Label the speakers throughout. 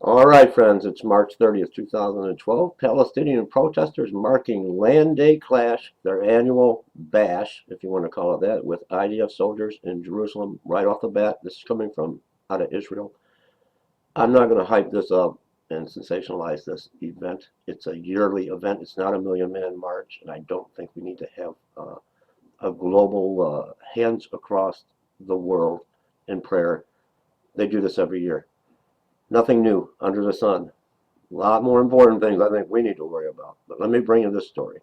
Speaker 1: All right, friends, it's March 30th, 2012. Palestinian protesters marking Land Day clash, their annual bash, if you want to call it that, with IDF soldiers in Jerusalem right off the bat. This is coming from out of Israel. I'm not going to hype this up and sensationalize this event. It's a yearly event. It's not a million-man march, and I don't think we need to have a global hands across the world in prayer. They do this every year. Nothing new under the sun. A lot more important things I think we need to worry about. But let me bring you this story.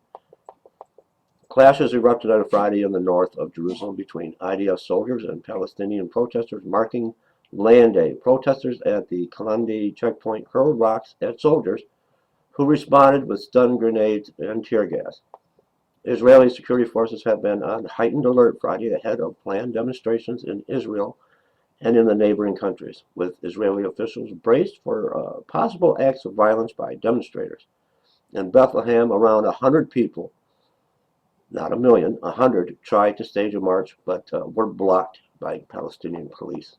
Speaker 1: Clashes erupted on Friday in the north of Jerusalem between IDF soldiers and Palestinian protesters marking Land Day. Protesters at the Kalandi checkpoint hurled rocks at soldiers who responded with stun grenades and tear gas. Israeli security forces have been on heightened alert Friday ahead of planned demonstrations in Israel and in the neighboring countries, with Israeli officials braced for possible acts of violence by demonstrators. In Bethlehem, around 100 people, not a million, 100, tried to stage a march, but were blocked by Palestinian police.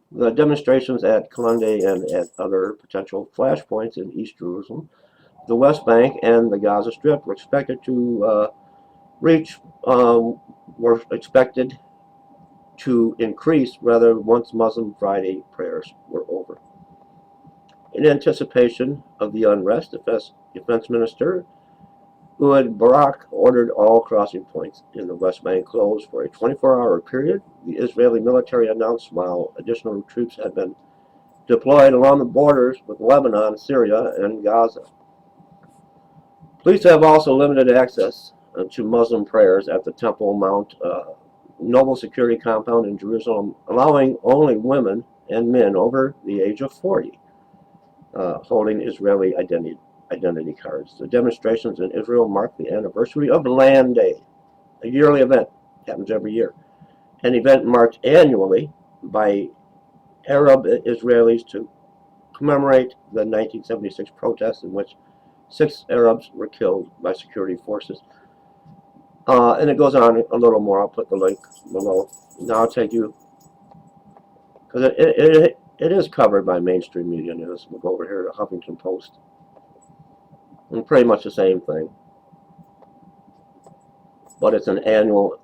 Speaker 1: The demonstrations at Kalandi and at other potential flashpoints in East Jerusalem, the West Bank, and the Gaza Strip were expected to increase rather once Muslim Friday prayers were over. In anticipation of the unrest, Defense Minister Ehud Barak ordered all crossing points in the West Bank closed for a 24-hour period, the Israeli military announced, while additional troops had been deployed along the borders with Lebanon, Syria, and Gaza. Police have also limited access to Muslim prayers at the Temple Mount Noble security compound in Jerusalem, allowing only women and men over the age of 40 holding Israeli identity cards. The demonstrations in Israel mark the anniversary of Land Day, a yearly event, happens every year, an event marked annually by Arab Israelis to commemorate the 1976 protests in which 6 Arabs were killed by security forces. And it goes on a little more. I'll put the link below. Now I'll take you, because it is covered by mainstream media news. We'll go over here to Huffington Post. And pretty much the same thing. But it's an annual,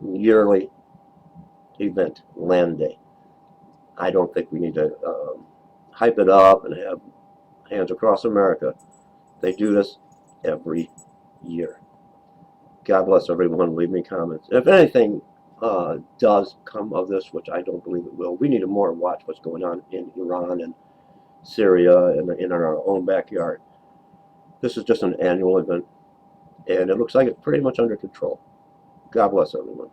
Speaker 1: yearly event, Land Day. I don't think we need to hype it up and have hands across America. They do this every year. God bless everyone. Leave me comments. If anything does come of this, which I don't believe it will, we need to more watch what's going on in Iran and Syria and in our own backyard. This is just an annual event, and it looks like it's pretty much under control. God bless everyone.